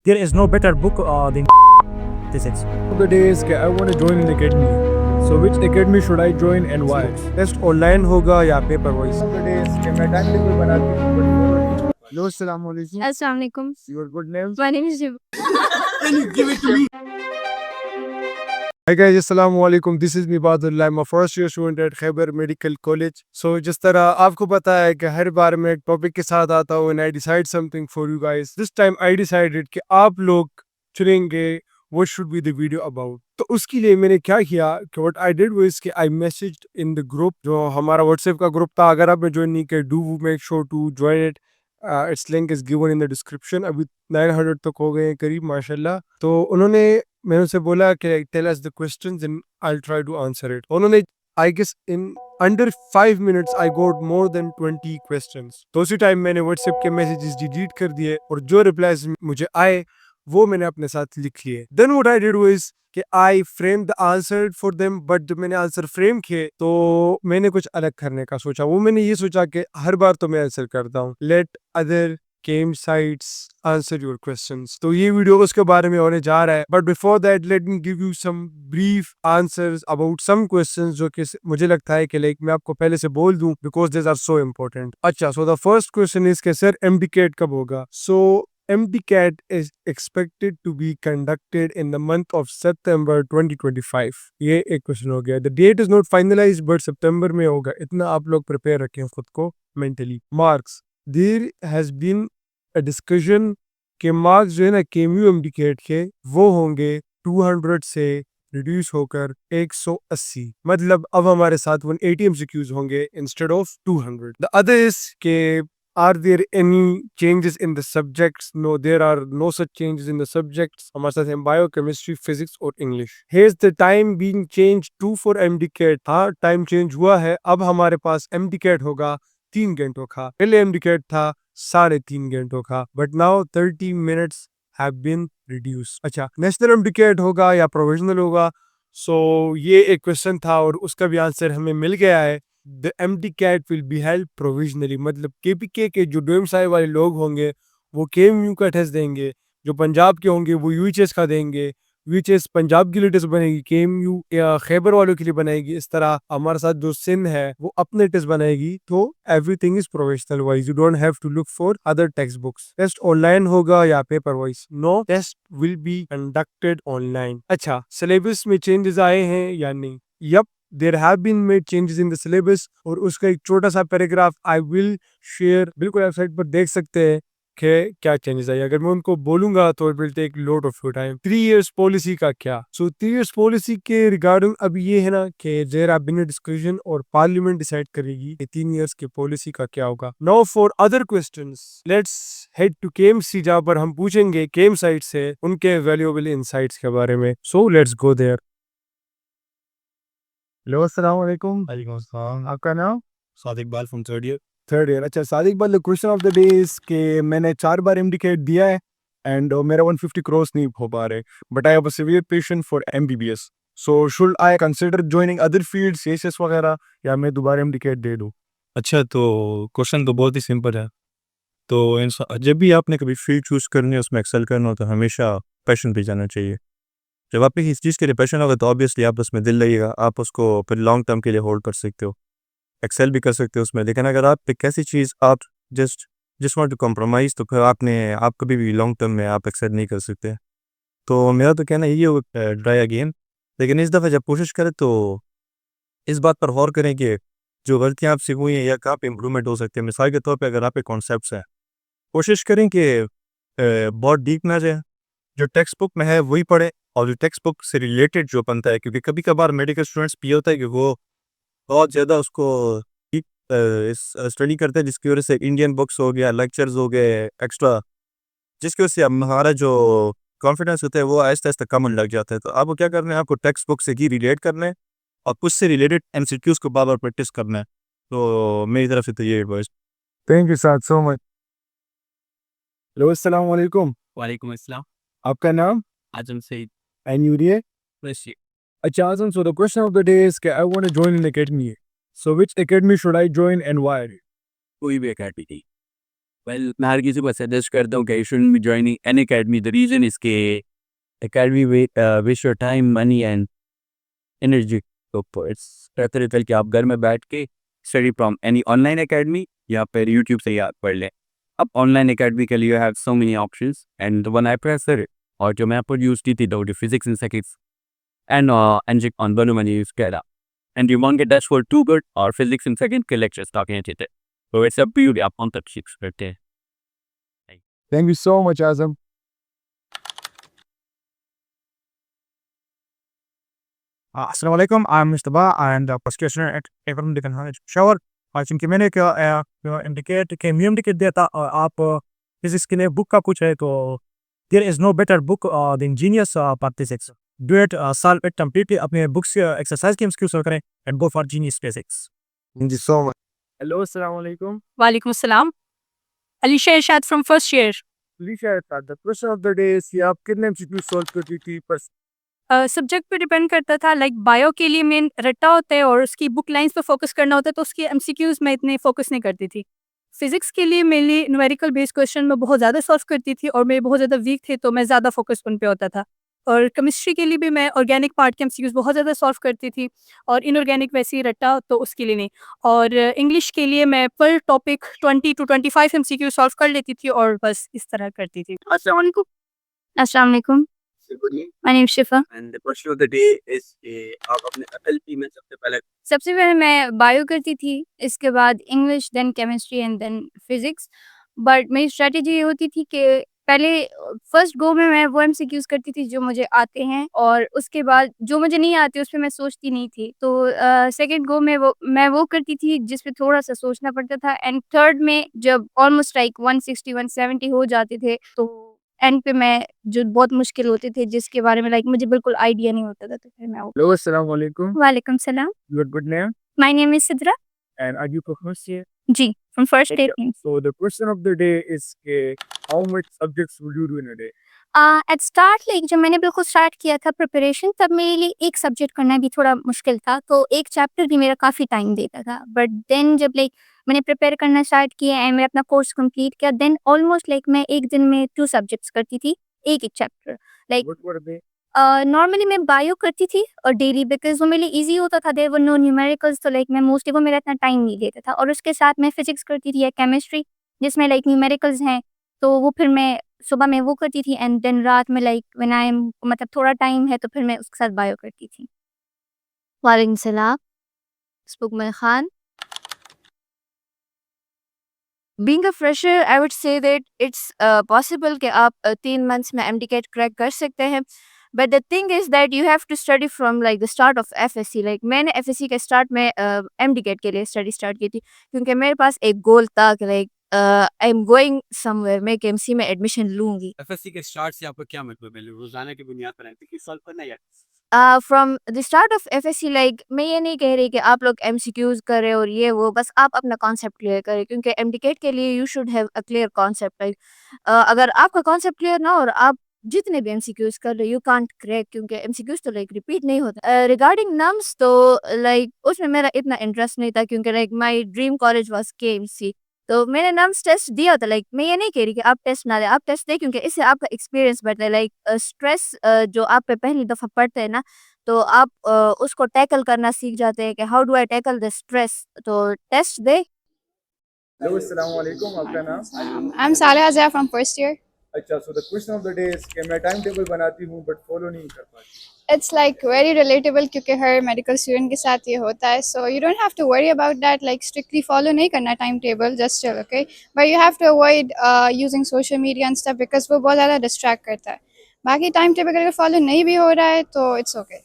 There is no better book than this. Is. The day is I want to join an academy. So which academy should I join and why? Test online होगा या paper wise? The day is मैं time table बना के hello अस्सलाम वालेकुम। Assalamu alaikum. Your good name? My name is Jibu. Hi guys, assalamu alaikum. This is Mibadullah. I'm a first year student at Khyber Medical College. So जिस तरह आपको पता है कि हर बार मैं एक टॉपिक के साथ आता हूँ and I decide something for you guys. This time I decided कि आप लोग चुनेंगे what should be the video about. तो उसके लिए मैंने क्या किया कि what I did was कि I messaged in the group जो हमारा WhatsApp का ग्रुप था। अगर आपने ज्वाइन नहीं किया, do make sure to join it. Its link is given in the description. अभी 900 तक हो गए हैं करीब माशाल्लाह। तो उन्होंने मैंने उनसे बोला कि tell us the questions and I'll try to answer it. उन्होंने I guess in under 5 minutes I got more than 20 questions. तो उसी टाइम मैंने WhatsApp के मैसेजेस डिलीट कर दिए और जो रिप्लाईज मुझे आए वो मैंने अपने साथ लिख लिए। Then what I did was कि I framed the answer for them, but जब मैंने आंसर फ्रेम किए तो मैंने कुछ अलग करने का सोचा। वो मैंने ये सोचा कि हर बार तो मैं आंसर करता हूँ, let other game sites answer your questions. तो ये वीडियो उसके बारे में होने जा रहा है। But before that, let me give you some brief answers about some questions जो कि मुझे लगता है कि लाइक मैं आपको पहले से बोल दूं because these are so important. अच्छा, so the first question is कि सर MDCAT कब होगा? So MDCAT is expected to be conducted in the month of September 2025. ये एक क्वेश्चन हो गया। The date is not finalized but September में होगा। इतना आप लोग प्रिपेयर रखें खुद को mentally. Marks. There has been a discussion कि मार्क्स जो है ना KMU MDCAT के वो होंगे 200 से रिड्यूस होकर 180। मतलब अब हमारे साथ 180 MCQs होंगे instead of 200. The other is कि are there any changes in the subjects? No, there are no such changes in the subjects. हमारे साथ हैं biochemistry, physics और English. Here's the time being changed to for MDCAT. हाँ, time change हुआ है। अब हमारे पास MDCAT होगा 3 घंटों का। पहले MDCAT था 3.5 घंटों का। But now 30 minutes have been reduced. अच्छा, नेशनल MDCAT होगा या प्रोविजनल होगा? So ये एक क्वेश्चन था और उसका भी आंसर हमें मिल गया है। The MDCAT will be held provisionally. मतलब KPK के जो डोम साहिब वाले लोग होंगे वो KMU का टेस्ट देंगे, जो पंजाब के होंगे वो UHS का देंगे, UHS पंजाब के लिए टेस्ट बनेगी, KMU या खैबर वालों के लिए बनाएगी। इस तरह हमारे साथ जो सिंध है वो अपने टेस्ट बनाएगी। तो everything is professional wise, you don't have to look for other text books. Test online होगा या paper wise? No, test will be conducted online. अच्छा, सिलेबस में चेंजेस आए हैं या नहीं? Yup, there have been made changes in the syllabus और उसका एक छोटा सा पैराग्राफ I will share, बिल्कुल वेबसाइट पर देख सकते हैं कि क्या चेंजेस आई। अगर मैं उनको बोलूंगा तो it will take lot of your time. 3 years policy का क्या? So 3 years policy के रिगार्डिंग अब ये है ना कि there have been a discussion और पार्लियामेंट डिसाइड करेगी कि 3 years के पॉलिसी का क्या होगा। Now for other questions, let's head to KMC जहाँ पर हम पूछेंगे KM साइट से उनके वैल्यूएबल इनसाइट्स के बारे में। So let's go there. Hello अस्सलाम वालेकुम। वालेकुम अस्सलाम। आपका नाम? सादिक बाल फ्रॉम थर्ड थर्ड ईयर। अच्छा सादिक भाई, question of the day is के मैंने 4 बार MDCAT दिया है एंड मेरा 150 क्रॉस नहीं हो पा रहे, but I have a severe patient for MBBS. So should I consider joining other fields CSS वगैरह या मैं दोबारा MDCAT दे दूं? अच्छा, तो क्वेश्चन तो बहुत ही सिंपल है। तो जब भी आपने कभी फील्ड चूज करनी है, उसमें एक्सेल करना हो, तो हमेशा पैशन पे जाना चाहिए। जब आपके किसी चीज़ के लिए पैशन होगा तो ऑब्वियसली आप उसमें दिल लगेगा, आप उसको फिर लॉन्ग टर्म के लिए होल्ड कर सकते हो, एक्सेल भी कर सकते हो उसमें। लेकिन अगर आप एक ऐसी चीज़ आप जस्ट वांट टू कॉम्प्रोमाइज़, तो फिर आप कभी भी लॉन्ग टर्म में आप एक्सेल नहीं कर सकते। तो मेरा तो कहना यही होगा, ट्राई अगेन। लेकिन इस दफ़ा जब कोशिश करें तो इस बात पर गौर करें कि जो गलतियाँ आपसे हुई हैं या कहाँ पे इम्प्रूवमेंट हो सकती है। मिसाल के तौर पे अगर आप पे कॉन्सेप्ट्स हैं, कोशिश करें कि बहुत डीप ना जाए, जो टेक्स्ट बुक में है वही पढ़ें और जो टेक्स्ट बुक से रिलेटेड जो बनता है। क्योंकि कभी कभार मेडिकल स्टूडेंट्स भी होता है कि वो बहुत ज़्यादा उसको डीप स्टडी करते हैं, जिसकी वजह से इंडियन बुक्स हो गया, लेक्चर्स हो गए एक्स्ट्रा, जिसकी वजह से हमारा जो कॉन्फिडेंस होता है वो आहिस्ता आहिस्ता कम होने लग जाता है। तो आपको क्या करना है, आपको टेक्स्ट बुक से ही रिलेट करना है और उससे रिलेटेड MCQs को बार बार प्रैक्टिस करना है। तो मेरी तरफ से तो ये advice. Thank you sir so much. Hello अस्सलाम वालेकुम। वालेकुम अस्सलाम। आपका नाम? आजम सईद। And you are? रशी। अच्छा Azam, so the question of the day is I want to join an academy, so which academy should I join and why? कोई भी अकेडमी थी। वेल मैं हर किसी को सजेस्ट करता हूँ कि you shouldn't be joining any academy. The reason is के academy waste your time, money and energy. तो इट्स बेहतर कि आप घर में बैठ के study from any online academy या फिर यूट्यूब से याद पढ़ लें। अब ऑनलाइन एकेडमी के लिए you have so many options and the one I prefer, और जो मैं पर यूज़ की थी, तो physics and seconds and on दोनों मैंने यूज़ किया था। And you won't get that for too good or physics in second के lectures talking अच्छे थे। So it's up to you, आप कौन तक सीख सकते हैं। Thank you so much, Azam. Assalamu alaikum, I'm Mr. Ba and first questioner at Abraham Lincoln College Peshawar। I think मैंने क्या इंडिकेट के म्यू इंडिकेट दिया था, आप फिजिक्स के लिए बुक का कुछ है तो there is no better book than genius part physics. Do it solve it completely, अपने बुक्स एक्सरसाइज के एमसीक्यू सॉल्व करें and go for genius physics. Thank you so much. Hello अस्सलाम वालेकुम। वालेकुम अस्सलाम। Alisha Irshad from first year. Lisha, the question of the day is कि आप कितने MCQ solve करती थी पर सब्जेक्ट पे डिपेंड करता था। लाइक बायो के लिए मेन रट्टा होता है और उसकी बुक लाइंस पे फोकस करना होता है, तो उसकी एमसीक्यूज मैं इतने फोकस नहीं करती थी। फिजिक्स के लिए मेनली न्यूमेरिकल बेस्ड क्वेश्चन मैं बहुत ज़्यादा सॉल्व करती थी और मैं बहुत ज़्यादा वीक थे, तो मैं ज़्यादा फोकस उन पे होता था। और केमिस्ट्री के लिए भी मैं ऑर्गेनिक पार्ट के एमसीक्यूज बहुत ज़्यादा सॉल्व करती थी और इनऑर्गेनिक वैसे ही रट्टा, तो उसके लिए नहीं। और इंग्लिश के लिए मैं पर टॉपिक 20 to 25 एमसीक्यू सॉल्व कर लेती थी और बस इस तरह करती थी। अस्सलाम वालेकुम। अस्सलाम वालेकुम। My name Shifa. And the question of the day is कि आप अपने एलपी में सबसे पहले मैं बायो करती थी, इसके बाद English, then chemistry and then physics. But मेरी स्ट्रेटजी ये होती थी कि पहले फर्स्ट गो में मैं वो एमसीक्यूज करती थी जो मुझे आते हैं, और उसके बाद जो मुझे नहीं आते उस पे मैं सोचती नहीं थी। तो सेकंड गो में मैं वो करती थी जिस पे थोड़ा सा सोचना पड़ता था, एंड थर्ड में जब ऑलमोस्ट लाइक 160 170 हो जाते थे, तो एंड पे मैं जो बहुत मुश्किल होते थे जिसके बारे में लाइक मुझे बिल्कुल आइडिया नहीं होता था, तो फिर मैं वो। Hello, assalamu alaikum. वालेकुम सलाम। Your good name my name is Sidra. and are you from first year? जी, from first Okay. Year. So the question of the day is कि how much subjects will you do in a day? At start like जब मैंने बिल्कुल start किया था preparation, तब मेरे लिए एक सब्जेक्ट करना भी थोड़ा मुश्किल था, तो एक चैप्टर भी मेरा काफ़ी टाइम देता था। बट देन जब लाइक मैंने प्रिपेयर करना स्टार्ट किया एंड मैं अपना कोर्स कंप्लीट किया, देन ऑलमोस्ट लाइक मैं एक दिन में 2 सब्जेक्ट्स करती थी, एक chapter. Like What were they? Normally मैं बायो करती थी और डेली, बिकॉज वो मेरे लिए ईजी होता था, देयर वर नो न्यूमेरिकल्स, तो लाइक मैं मोस्टली वो मेरा इतना टाइम नहीं लेता था। और उसके साथ मैं फिजिक्स करती थी या केमिस्ट्री जिसमें लाइक न्यूमेरिकल्स हैं, तो वो फिर मैं सुबह में वो करती थी, एंड देन रात में लाइक व्हेन आई एम मतलब थोड़ा टाइम है तो फिर मैं उसके साथ बायो करती थी। वालेकुम सलाम। Sukamal Khan. Being a fresher, I would say that it's possible कि आप 3 months में MDCAT क्रैक कर सकते हैं, but the thing is that you have to study from like the start of FSC। like मैंने FSC के स्टार्ट में MDCAT के लिए स्टडी स्टार्ट की थी, क्योंकि मेरे पास एक गोल था कि like I am going somewhere, मैं KMC में एडमिशन लूँगी। एफएससी के स्टार्ट से आपको क्या मतलब है? रोजाना की बुनियाद पर एमसीक्यू सॉल्व करना या from the start of FSC like मैं ये नहीं कह रही कि आप लोग MCQs करें और ये वो, बस आप अपना कॉन्सेप्ट क्लियर करें, क्योंकि MDCAT के लिए you should have a clear concept. Like अगर आपका कॉन्सेप्ट क्लियर ना हो और आप जितने भी MCQs कर रहे हो, यू कांट क्रैक, क्योंकि MCQs तो लाइक रिपीट नहीं होता। रिगार्डिंग नम्स, तो लाइक उसमें मेरा इतना इंटरेस्ट नहीं था, क्योंकि like my dream college was KMC, तो मैंने नम्स टेस्ट दिया था। लाइक मैं ये नहीं कह रही कि आप टेस्ट ना दें, आप टेस्ट दें, क्योंकि इससे आपका एक्सपीरियंस बढ़ता है। लाइक स्ट्रेस जो आप पे पहली दफ़ा पड़ते हैं ना, तो आप उसको टैकल करना सीख जाते हैं कि how do I tackle the stress, तो टेस्ट दे। Hello, assalamu alaikum. आपका नाम? I'm Saleh Azia from first year. अच्छा, so the question of the day is कि मैं टाइम टेबल बनाती हूँ but follow नहीं कर पाती। It's like very relatable क्योंकि हर medical student के साथ ये होता है, so you don't have to worry about that, like strictly follow नहीं करना time table, just chill, okay? But you have to avoid using social media and stuff because वो बहुत ज़्यादा distract करता है। बाकी time table अगर follow नहीं भी हो रहा है तो it's okay.